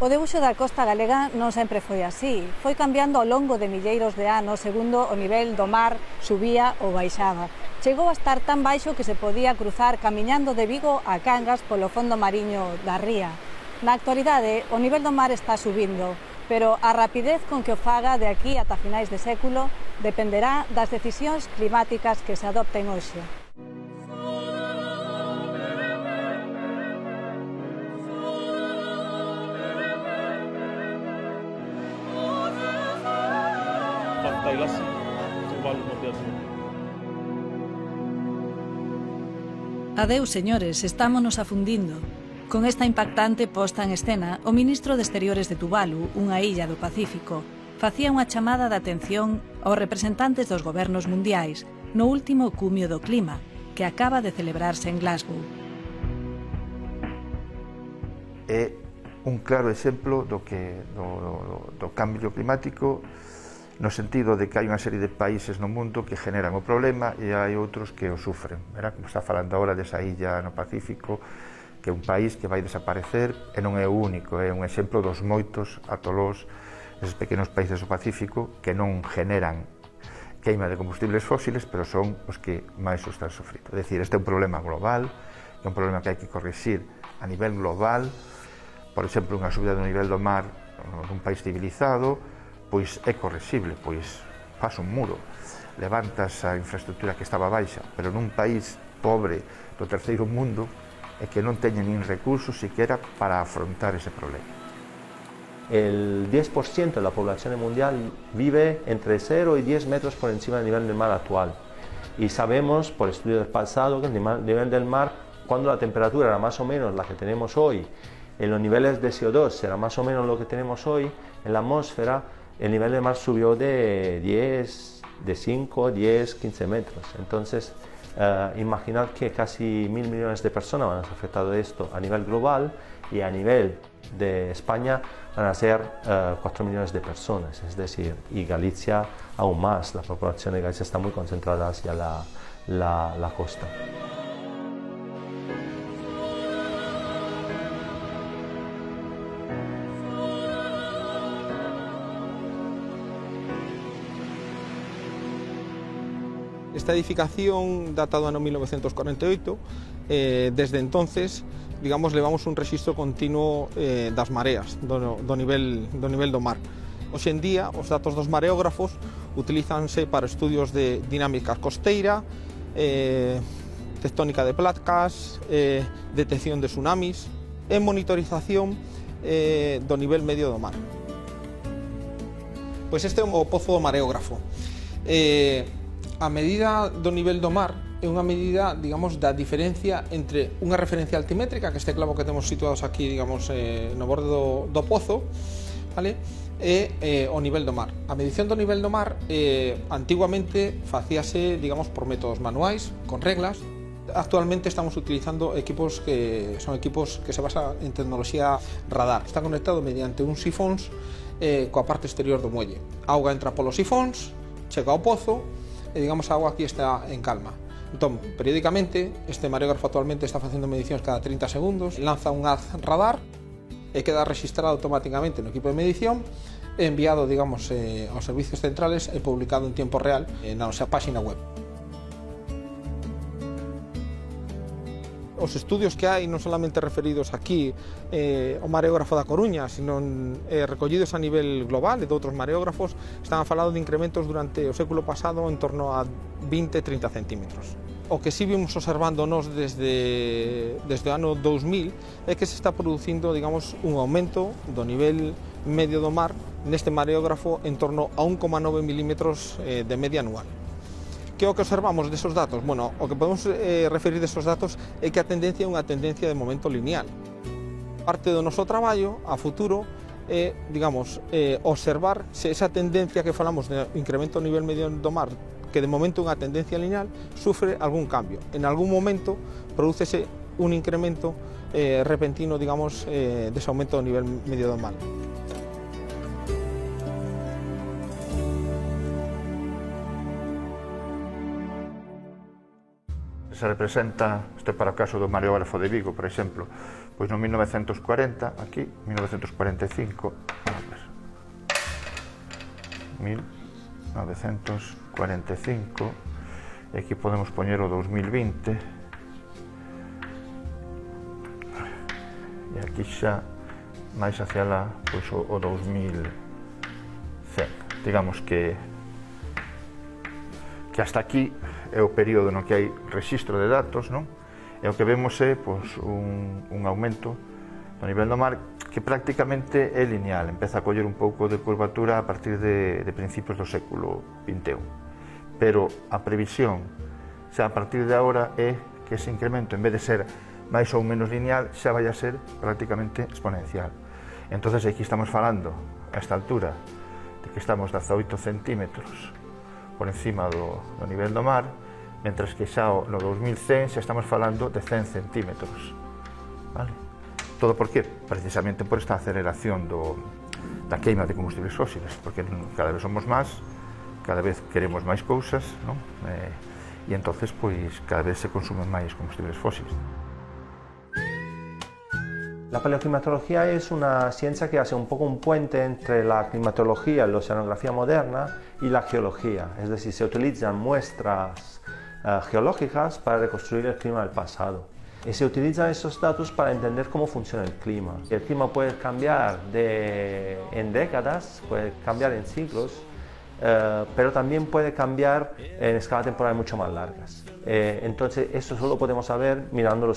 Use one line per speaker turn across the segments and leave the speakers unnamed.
O debuxo da costa galega non sempre foi así. Foi cambiando ao longo de milleiros de anos segundo o nivel do mar subía ou baixaba. Chegou a estar tan baixo que se podía cruzar camiñando de Vigo a Cangas polo fondo mariño da ría. Na actualidade, o nivel do mar está subindo, pero a rapidez con que o faga de aquí ata finais de século dependerá das decisións climáticas que se adopten hoxe. Adeus, señores, estámonos afundindo. Con esta impactante posta en escena, o ministro de Exteriores de Tuvalu, unha illa do Pacífico, facía unha chamada de atención aos representantes dos gobernos mundiais no último cumio do clima, que acaba de celebrarse en Glasgow.
É un claro exemplo do cambio climático, no sentido de que hai unha serie de países no mundo que generan o problema e hai outros que o sufren. Como está falando agora desa illa no Pacífico, que é un país que vai desaparecer e non é o único, é un exemplo dos moitos atolós, eses pequenos países do Pacífico que non generan queima de combustibles fósiles, pero son os que máis o están sufrindo. É dicir, este é un problema global, é un problema que hai que corrixir a nivel global. Por exemplo, unha subida do nivel do mar nun país civilizado, pois é correxible, pois faz un muro, levantas a infraestructura que estaba baixa, pero nun país pobre do terceiro mundo e que non teña nin recursos siquiera para afrontar ese problema.
El 10% de la población mundial vive entre 0 y 10 metros por encima del nivel del mar actual. Y sabemos, por estudios del pasado, que el nivel del mar, cuando la temperatura era más o menos la que tenemos hoy, en los niveles de CO2 era más o menos lo que tenemos hoy, en la atmósfera el nivel del mar subió de 5, 10, 15 metros. Entonces, imaginad que casi 1.000 millones de personas van a ser afectadas de esto a nivel global, y a nivel de España van a ser 4 millones de personas, es decir, y Galicia aún más. La población de Galicia está muy concentrada hacia la costa.
Esta edificación data do ano 1948, desde entonces, digamos, levamos un rexistro continuo das mareas do nivel do mar. Hoxe en día, os datos dos mareógrafos utilizanse para estudios de dinámica costeira, tectónica de placas, detección de tsunamis e monitorización do nivel medio do mar. Pois este é o pozo do mareógrafo. A medida do nivel do mar é unha medida, digamos, da diferencia entre unha referencia altimétrica, que este clavo que temos situados aquí, digamos, no borde do pozo, vale? E o nivel do mar. A medición do nivel do mar antiguamente facíase, digamos, por métodos manuais, con reglas. Actualmente estamos utilizando equipos que son equipos que se basan en tecnoloxía radar. Está conectado mediante uns sifóns coa parte exterior do muelle. A auga entra polos sifóns, chega ao pozo, e digamos a agua aquí está en calma. Entón, periódicamente, este mareógrafo actualmente está facendo medicións cada 30 segundos, lanza un haz radar e queda registrado automáticamente no equipo de medición e enviado, digamos, aos servicios centrales e publicado en tiempo real na nosa página web. Os estudios que hai non solamente referidos aquí ao mareógrafo da Coruña, sino recollidos a nivel global e de outros mareógrafos, están a falar de incrementos durante o século pasado en torno a 20-30 centímetros. O que sí vimos observando nos desde o ano 2000 é que se está producindo, digamos, un aumento do nivel medio do mar neste mareógrafo en torno a 1,9 milímetros de media anual. Que o que observamos desos datos? Bueno, o que podemos referir desos datos é que a tendencia é unha tendencia de momento lineal. Parte do noso traballo a futuro é, digamos, observar se esa tendencia que falamos de incremento do nivel medio do mar, que de momento é unha tendencia lineal, sufre algún cambio. En algún momento prodúcese un incremento repentino, digamos, dese aumento do nivel medio do mar.
Se representa, isto é para o caso do mareógrafo de Vigo, por exemplo, Pois no 1940, aquí, 1945, a ver, 1945, e aquí podemos poñer o 2020, e aquí xa máis hacia lá, pois o 2100. Digamos que hasta aquí é o período no que hai rexistro de datos, non? E o que vemos é pois, un aumento do nivel do mar que prácticamente é lineal, empeza a coller un pouco de curvatura a partir de principios do século XXI. Pero a previsión xa a partir de agora é que ese incremento, en vez de ser máis ou menos lineal, xa vai a ser prácticamente exponencial. Entonces aquí estamos falando, a esta altura, de que estamos 18 centímetros por encima do nivel do mar, mentras que xa no 2100 xa estamos falando de 100 centímetros. Vale? Todo por qué? Precisamente por esta aceleración da queima de combustibles fósiles, porque cada vez somos máis, cada vez queremos máis cousas, non? E entonces pois cada vez se consumen máis combustibles fósiles.
La paleoclimatología es una ciencia que hace un poco un puente entre la climatología, la oceanografía moderna y la geología, es decir, se utilizan muestras geológicas para reconstruir el clima del pasado. Y se utilizan esos datos para entender cómo funciona el clima. El clima puede cambiar en décadas, puede cambiar en siglos, pero también puede cambiar en escalas temporales mucho más largas. Entonces, eso solo podemos saber mirando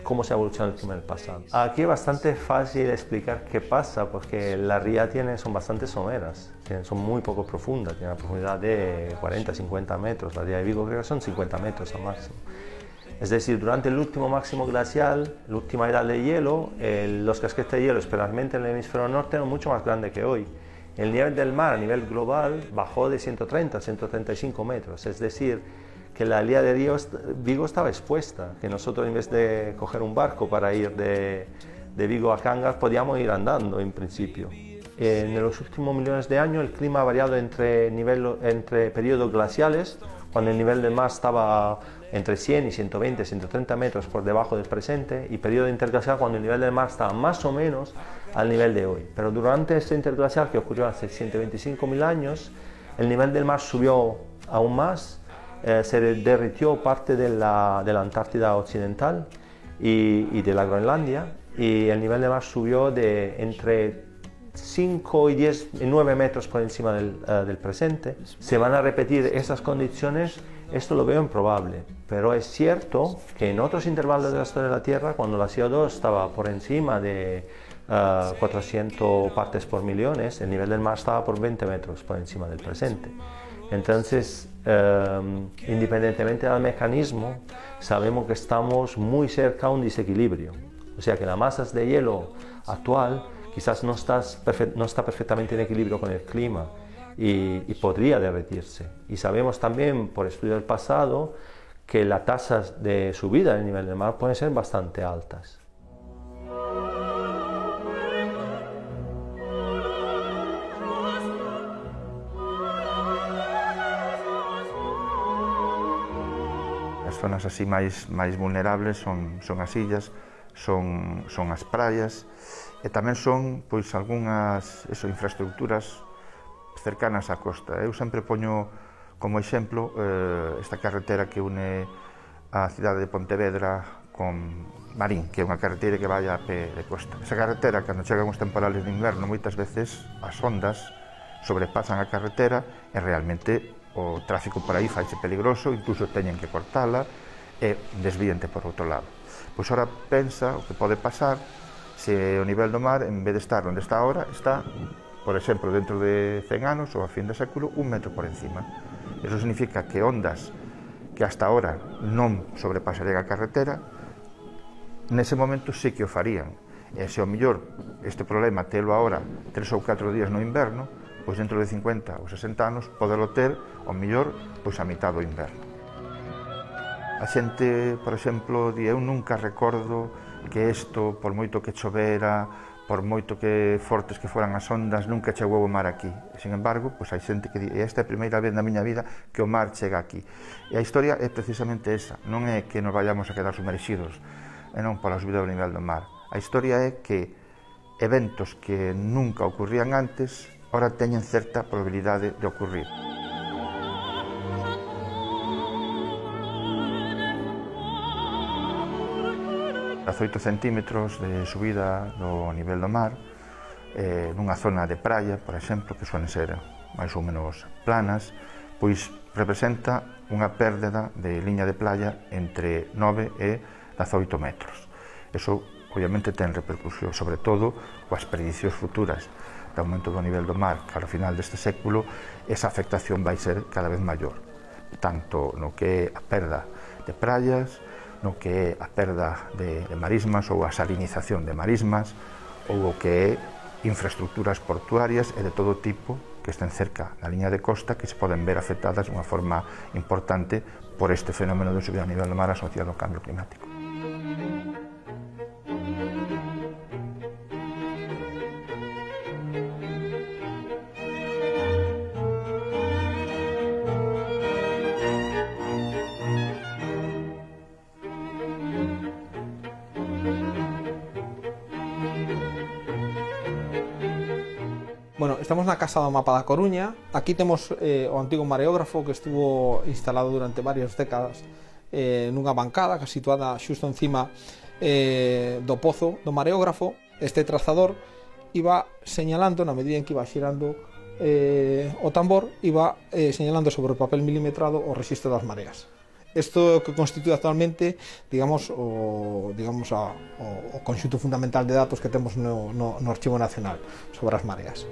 cómo se ha evolucionado el clima del pasado. Aquí es bastante fácil explicar qué pasa, porque las rías son bastante someras, son muy poco profundas, tienen una profundidad de 40-50 metros, la ría de Vigo creo que son 50 metros al máximo. Es decir, durante el último máximo glacial, la última edad de hielo, los casquetes de hielo, especialmente en el hemisferio norte, eran mucho más grandes que hoy. El nivel del mar a nivel global bajó de 130 a 135 metros, es decir, que la ría de Vigo estaba expuesta, que nosotros en vez de coger un barco para ir de Vigo a Cangas podíamos ir andando en principio. En los últimos millones de años el clima ha variado entre periodos glaciales, cuando el nivel del mar estaba entre 100 y 120, 130 metros por debajo del presente, y periodo interglacial cuando el nivel del mar estaba más o menos al nivel de hoy. Pero durante este interglacial, que ocurrió hace 125.000 años, el nivel del mar subió aún más, se derritió parte de la Antártida Occidental y de la Groenlandia, y el nivel del mar subió de entre 5 y 9 metros por encima del presente. Se van a repetir esas condiciones, esto lo veo improbable, pero es cierto que en otros intervalos de la historia de la Tierra, cuando la CO2 estaba por encima de 400 partes por millones, el nivel del mar estaba por 20 metros por encima del presente. Entonces, independientemente del mecanismo, sabemos que estamos muy cerca a un desequilibrio. O sea que las masas de hielo actual quizás no está perfectamente en equilibrio con el clima y podría derretirse. Y sabemos también, por estudio del pasado, que las tasas de subida del nivel del mar pueden ser bastante altas.
As zonas así máis vulnerables son as illas, son as praias, e tamén son pois algunhas infraestructuras cercanas á costa. Eu sempre poño como exemplo esta carretera que une a cidade de Pontevedra con Marín, que é unha carretera que vai a pé de costa. Esa carretera, cando chegan os temporales de inverno, moitas veces as ondas sobrepasan a carretera e realmente o tráfico por aí faise peligroso, incluso teñen que cortala e desvíente por outro lado. Pois ora pensa o que pode pasar se o nivel do mar, en vez de estar onde está agora, está, por exemplo, dentro de 100 anos ou a fin de século, 1 metro por encima. Eso significa que ondas que hasta ahora non sobrepasarían a carretera, nese momento sí que o farían. E se ao mellor este problema telo agora 3 ou 4 días no inverno, pois dentro de 50 ou 60 anos podelo ter, ao mellor, pois a mitad do inverno. A xente, por exemplo, di, eu nunca recordo que isto, por moito que chovera, por moito que fortes que foran as ondas, nunca chegou o mar aquí. Sin embargo, pois hai xente que di, esta é a primeira vez na miña vida que o mar chega aquí. E a historia é precisamente esa, non é que nos vayamos a quedar sumerxidos, e non pola subida do nivel do mar. A historia é que eventos que nunca ocurrían antes ahora teñen certa probabilidade de ocurrir. A 8 centímetros de subida do nivel do mar, nunha zona de praia, por exemplo, que suelen ser máis ou menos planas, pois representa unha pérdida de liña de playa entre 9 e 18 metros. Eso, obviamente, ten repercusión, sobre todo, coas predicións futuras de aumento do nivel do mar, que ao final deste século, esa afectación vai ser cada vez maior, tanto no que é a perda de praias, no que é a perda de marismas ou a salinización de marismas, ou o que é infraestructuras portuarias e de todo tipo que estén cerca da liña de costa que se poden ver afectadas de unha forma importante por este fenómeno de subida a nivel do mar asociado ao cambio climático.
Bueno, estamos na Casa do Mapa da Coruña. Aquí temos o antigo mareógrafo que estuvo instalado durante varias décadas nunha bancada que situada xusto encima do pozo do mareógrafo. Este trazador iba señalando, na medida en que iba xirando o tambor, iba señalando sobre o papel milimetrado o rexistro das mareas. Isto que constitúe actualmente, digamos, o conxunto fundamental de datos que temos no Archivo Nacional sobre as mareas.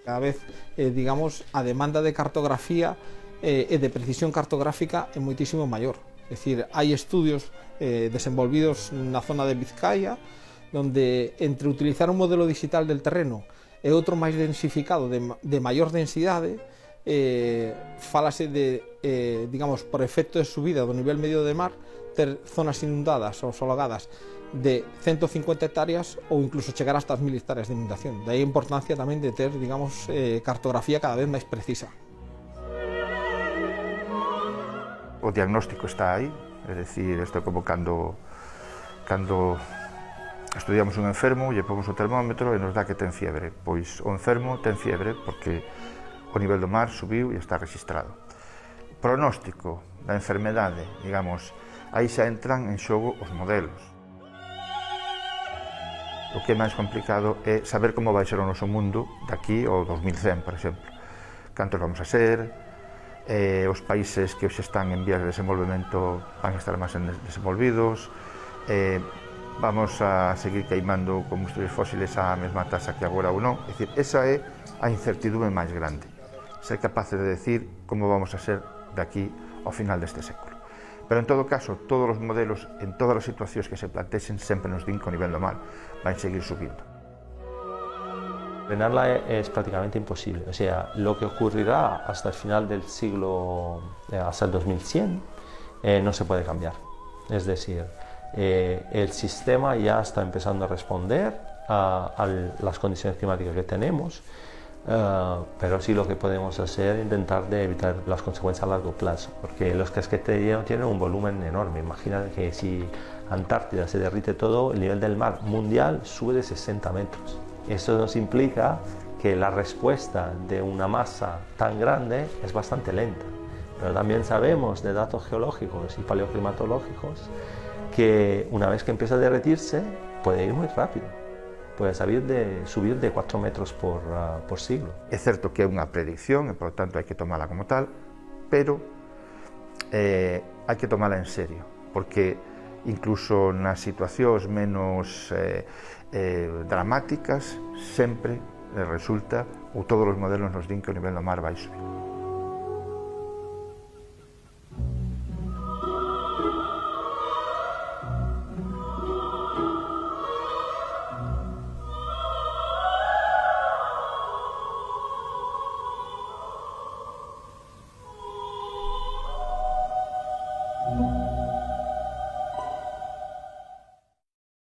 Cada vez, digamos, a demanda de cartografía e de precisión cartográfica é moitísimo maior. É dicir, hai estudios desenvolvidos na zona de Vizcaya, donde entre utilizar un modelo digital del terreno e outro máis densificado de maior densidade, fálase de, digamos, por efecto de subida do nivel medio de mar, ter zonas inundadas ou solagadas de 150 hectáreas ou incluso chegar hasta as 1000 hectáreas de inundación. Daí a importancia tamén de ter, digamos, cartografía cada vez máis precisa.
O diagnóstico está aí, é dicir, isto é como cando estudiamos un enfermo, lle pomos o termómetro e nos dá que ten fiebre. Pois o enfermo ten fiebre porque o nivel do mar subiu e está registrado. Pronóstico da enfermedade, digamos, aí xa entran en xogo os modelos. O que é máis complicado é saber como vai ser o noso mundo daqui ao 2100, por exemplo. Cantos vamos a ser, os países que hoxe están en vías de desenvolvemento van a estar máis desenvolvidos, vamos a seguir queimando combustibles fósiles á mesma taxa que agora ou non. É dicir, esa é a incertidumbre máis grande, ser capaces de decir como vamos a ser daqui ao final deste século. Pero en todo caso, todos os modelos, en todas as situacións que se plantexen, sempre nos din que o nivel do mar vai seguir subindo.
Frenarla es prácticamente imposible. O sea, lo que ocurrirá hasta el final del siglo, hasta el 2100, no se puede cambiar. Es decir, el sistema ya está empezando a responder a las condiciones climáticas que tenemos, pero sí lo que podemos hacer es intentar de evitar las consecuencias a largo plazo, porque los casquetes de hielo tienen un volumen enorme. Imagínate que si Antártida se derrite todo, el nivel del mar mundial sube de 60 metros. Eso nos implica que la respuesta de una masa tan grande es bastante lenta. Pero también sabemos de datos geológicos y paleoclimatológicos que una vez que empieza a derretirse puede ir muy rápido. Puede subir de 4 metros por siglo.
É certo que é unha predicción e, por lo tanto, hai que tomala como tal, pero hai que tomala en serio, porque incluso nas situacións menos dramáticas sempre resulta, ou todos os modelos nos din que o nivel do mar vai subir.